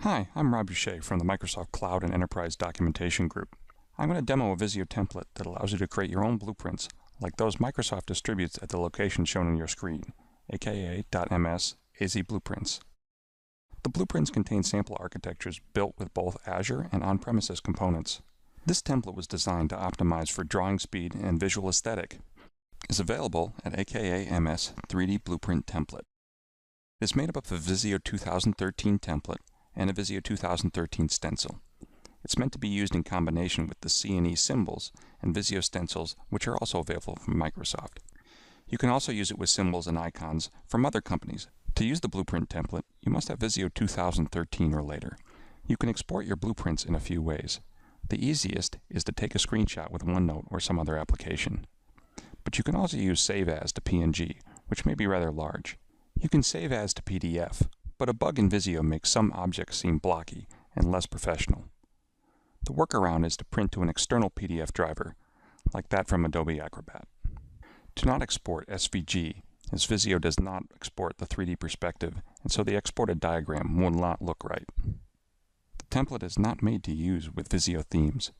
Hi, I'm Rob Boucher from the Microsoft Cloud and Enterprise Documentation Group. I'm going to demo a Visio template that allows you to create your own blueprints like those Microsoft distributes at the location shown on your screen, aka .ms azblueprints. The blueprints contain sample architectures built with both Azure and on-premises components. This template was designed to optimize for drawing speed and visual aesthetic. It is available at aka MS 3D Blueprint Template. It is made up of a Visio 2013 template and a Visio 2013 stencil. It's meant to be used in combination with the C&E symbols and Visio stencils, which are also available from Microsoft. You can also use it with symbols and icons from other companies. To use the blueprint template, you must have Visio 2013 or later. You can export your blueprints in a few ways. The easiest is to take a screenshot with OneNote or some other application. But you can also use Save As to PNG, which may be rather large. You can save as to PDF, but a bug in Visio makes some objects seem blocky and less professional. The workaround is to print to an external PDF driver, like that from Adobe Acrobat. Do not export SVG, as Visio does not export the 3D perspective, and so the exported diagram will not look right. The template is not made to use with Visio Themes.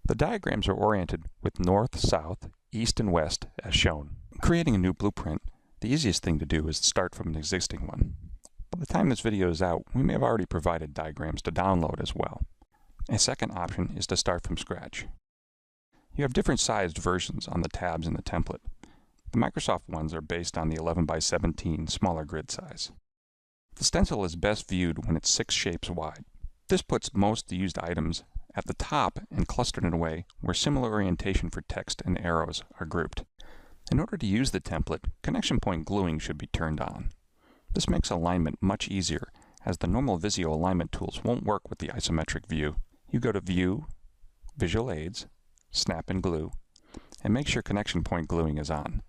The diagrams are oriented with north, south, east, and west as shown. Creating a new blueprint, the easiest thing to do is to start from an existing one. By the time this video is out, we may have already provided diagrams to download as well. A second option is to start from scratch. You have different sized versions on the tabs in the template. The Microsoft ones are based on the 11 by 17 smaller grid size. The stencil is best viewed when it's 6 shapes wide. This puts most used items at the top and clustered in a way where similar orientation for text and arrows are grouped. In order to use the template, connection point gluing should be turned on. This makes alignment much easier, as the normal Visio alignment tools won't work with the isometric view. You go to View, Visual Aids, Snap and Glue, and make sure connection point gluing is on.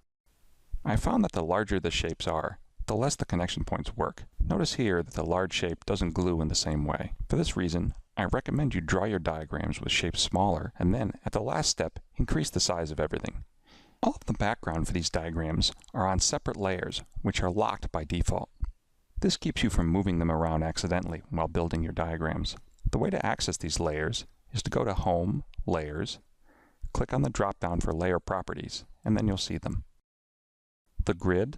I found that the larger the shapes are, the less the connection points work. Notice here that the large shape doesn't glue in the same way. For this reason, I recommend you draw your diagrams with shapes smaller, and then, at the last step, increase the size of everything. All of the background for these diagrams are on separate layers, which are locked by default. This keeps you from moving them around accidentally while building your diagrams. The way to access these layers is to go to Home, Layers, click on the drop-down for Layer Properties, and then you'll see them. The grid,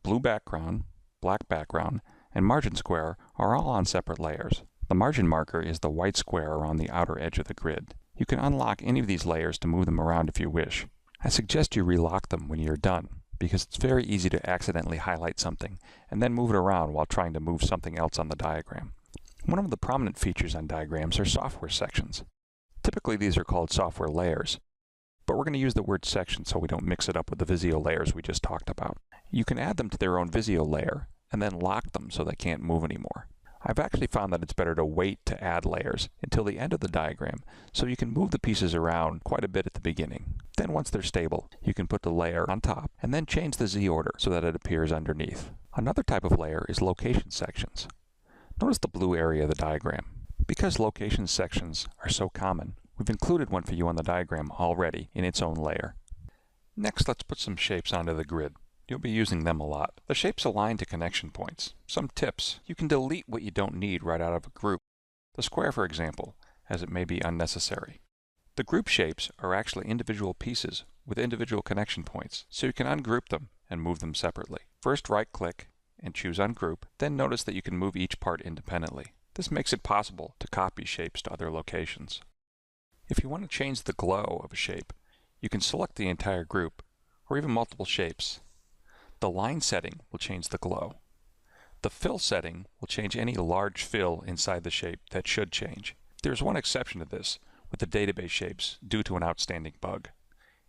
blue background, black background, and margin square are all on separate layers. The margin marker is the white square around the outer edge of the grid. You can unlock any of these layers to move them around if you wish. I suggest you relock them when you're done, because it's very easy to accidentally highlight something and then move it around while trying to move something else on the diagram. One of the prominent features on diagrams are software sections. Typically these are called software layers, but we're going to use the word section so we don't mix it up with the Visio layers we just talked about. You can add them to their own Visio layer and then lock them so they can't move anymore. I've actually found that it's better to wait to add layers until the end of the diagram so you can move the pieces around quite a bit at the beginning. Then once they're stable, you can put the layer on top and then change the Z order so that it appears underneath. Another type of layer is location sections. Notice the blue area of the diagram. Because location sections are so common, we've included one for you on the diagram already in its own layer. Next, let's put some shapes onto the grid. You'll be using them a lot. The shapes align to connection points. Some tips. You can delete what you don't need right out of a group. The square, for example, as it may be unnecessary. The group shapes are actually individual pieces with individual connection points, so you can ungroup them and move them separately. First right-click and choose Ungroup, then notice that you can move each part independently. This makes it possible to copy shapes to other locations. If you want to change the glow of a shape, you can select the entire group, or even multiple shapes. The line setting will change the glow. The fill setting will change any large fill inside the shape that should change. There's one exception to this with the database shapes due to an outstanding bug.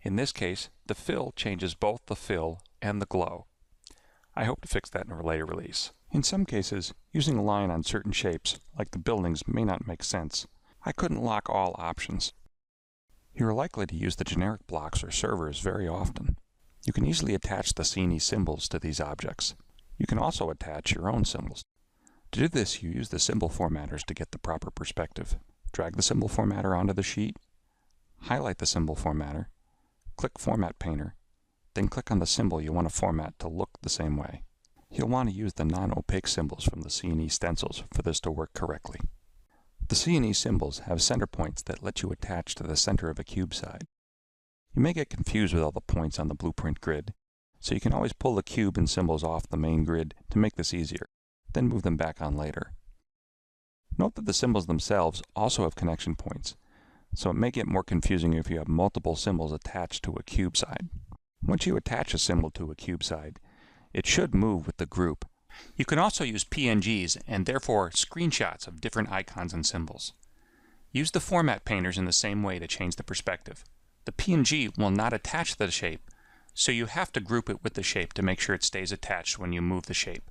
In this case, the fill changes both the fill and the glow. I hope to fix that in a later release. In some cases, using a line on certain shapes, like the buildings, may not make sense. I couldn't lock all options. You're likely to use the generic blocks or servers very often. You can easily attach the C&E symbols to these objects. You can also attach your own symbols. To do this, you use the symbol formatters to get the proper perspective. Drag the symbol formatter onto the sheet, highlight the symbol formatter, click Format Painter, then click on the symbol you want to format to look the same way. You'll want to use the non-opaque symbols from the C&E stencils for this to work correctly. The C&E symbols have center points that let you attach to the center of a cube side. You may get confused with all the points on the blueprint grid, so you can always pull the cube and symbols off the main grid to make this easier, then move them back on later. Note that the symbols themselves also have connection points, so it may get more confusing if you have multiple symbols attached to a cube side. Once you attach a symbol to a cube side, it should move with the group. You can also use PNGs and therefore screenshots of different icons and symbols. Use the format painters in the same way to change the perspective. The PNG will not attach to the shape, so you have to group it with the shape to make sure it stays attached when you move the shape.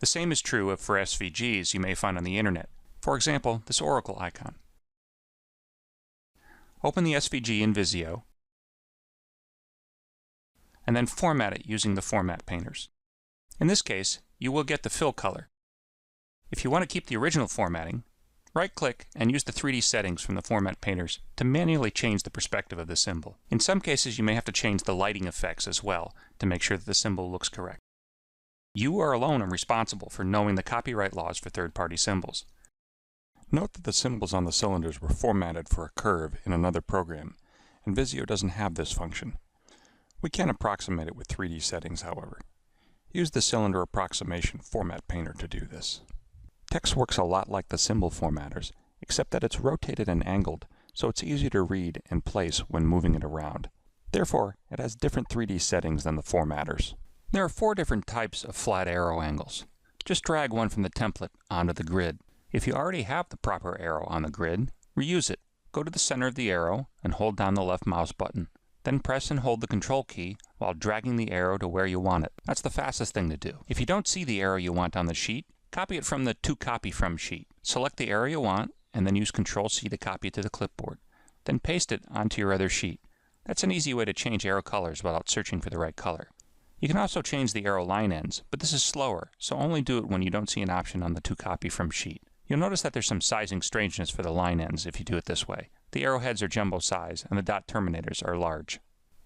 The same is true for SVGs you may find on the internet. For example, this oracle icon. Open the SVG in Visio, and then format it using the format painters. In this case, you will get the fill color. If you want to keep the original formatting, right-click and use the 3D settings from the format painters to manually change the perspective of the symbol. In some cases, you may have to change the lighting effects as well to make sure that the symbol looks correct. You are alone and responsible for knowing the copyright laws for third-party symbols. Note that the symbols on the cylinders were formatted for a curve in another program, and Visio doesn't have this function. We can approximate it with 3D settings, however. Use the Cylinder Approximation Format Painter to do this. Text works a lot like the symbol formatters, except that it's rotated and angled, so it's easier to read and place when moving it around. Therefore, it has different 3D settings than the formatters. There are 4 different types of flat arrow angles. Just drag one from the template onto the grid. If you already have the proper arrow on the grid, reuse it. Go to the center of the arrow and hold down the left mouse button. Then press and hold the Control key while dragging the arrow to where you want it. That's the fastest thing to do. If you don't see the arrow you want on the sheet, copy it from the To Copy From sheet. Select the arrow you want, and then use Control-C to copy it to the clipboard. Then paste it onto your other sheet. That's an easy way to change arrow colors without searching for the right color. You can also change the arrow line ends, but this is slower, so only do it when you don't see an option on the To Copy From sheet. You'll notice that there's some sizing strangeness for the line ends if you do it this way. The arrowheads are jumbo size, and the dot terminators are large.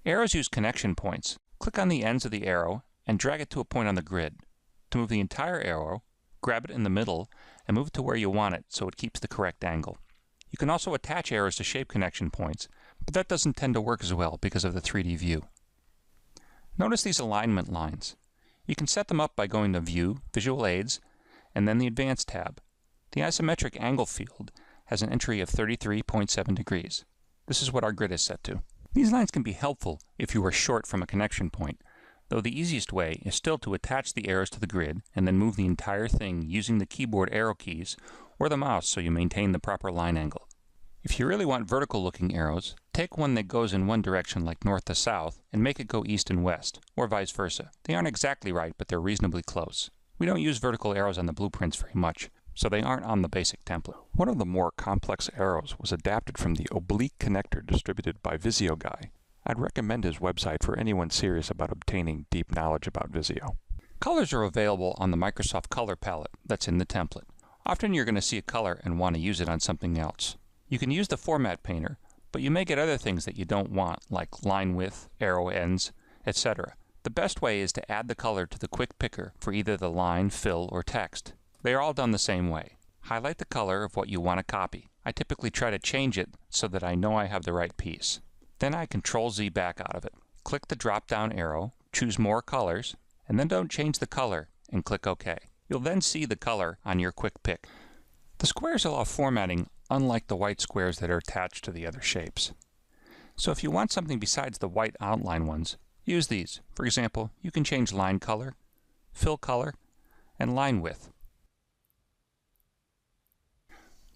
Arrows use connection points. Click on the ends of the arrow and drag it to a point on the grid. To move the entire arrow, grab it in the middle and move it to where you want it so it keeps the correct angle. You can also attach arrows to shape connection points, but that doesn't tend to work as well because of the 3D view. Notice these alignment lines. You can set them up by going to View, Visual Aids, and then the Advanced tab. The isometric angle field has an entry of 33.7 degrees. This is what our grid is set to. These lines can be helpful if you are short from a connection point, though the easiest way is still to attach the arrows to the grid and then move the entire thing using the keyboard arrow keys or the mouse so you maintain the proper line angle. If you really want vertical looking arrows, take one that goes in one direction like north to south and make it go east and west, or vice versa. They aren't exactly right, but they're reasonably close. We don't use vertical arrows on the blueprints very much, so they aren't on the basic template. One of the more complex arrows was adapted from the oblique connector distributed by Visio Guy. I'd recommend his website for anyone serious about obtaining deep knowledge about Visio. Colors are available on the Microsoft Color palette that's in the template. Often you're going to see a color and want to use it on something else. You can use the format painter, but you may get other things that you don't want, like line width, arrow ends, etc. The best way is to add the color to the quick picker for either the line, fill, or text. They are all done the same way. Highlight the color of what you want to copy. I typically try to change it so that I know I have the right piece. Then I Control-Z back out of it. Click the drop-down arrow, choose More Colors, and then don't change the color, and click OK. You'll then see the color on your quick pick. The squares allow formatting unlike the white squares that are attached to the other shapes. So if you want something besides the white outline ones, use these. For example, you can change line color, fill color, and line width.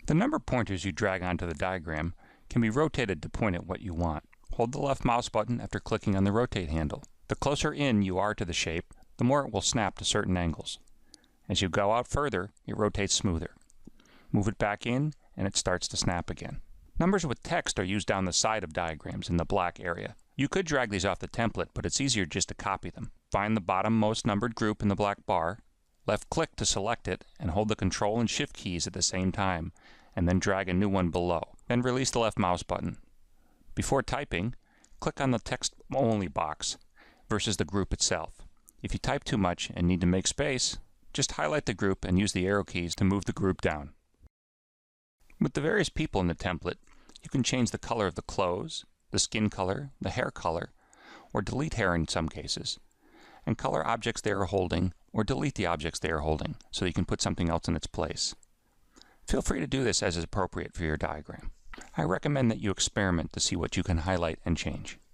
The number pointers you drag onto the diagram can be rotated to point at what you want. Hold the left mouse button after clicking on the rotate handle. The closer in you are to the shape, the more it will snap to certain angles. As you go out further, it rotates smoother. Move it back in, and it starts to snap again. Numbers with text are used down the side of diagrams in the black area. You could drag these off the template, but it's easier just to copy them. Find the bottom-most numbered group in the black bar, left-click to select it, and hold the Control and Shift keys at the same time, and then drag a new one below. Then release the left mouse button. Before typing, click on the Text Only box versus the group itself. If you type too much and need to make space, just highlight the group and use the arrow keys to move the group down. With the various people in the template, you can change the color of the clothes, the skin color, the hair color, or delete hair in some cases, and color objects they are holding or delete the objects they are holding so you can put something else in its place. Feel free to do this as is appropriate for your diagram. I recommend that you experiment to see what you can highlight and change.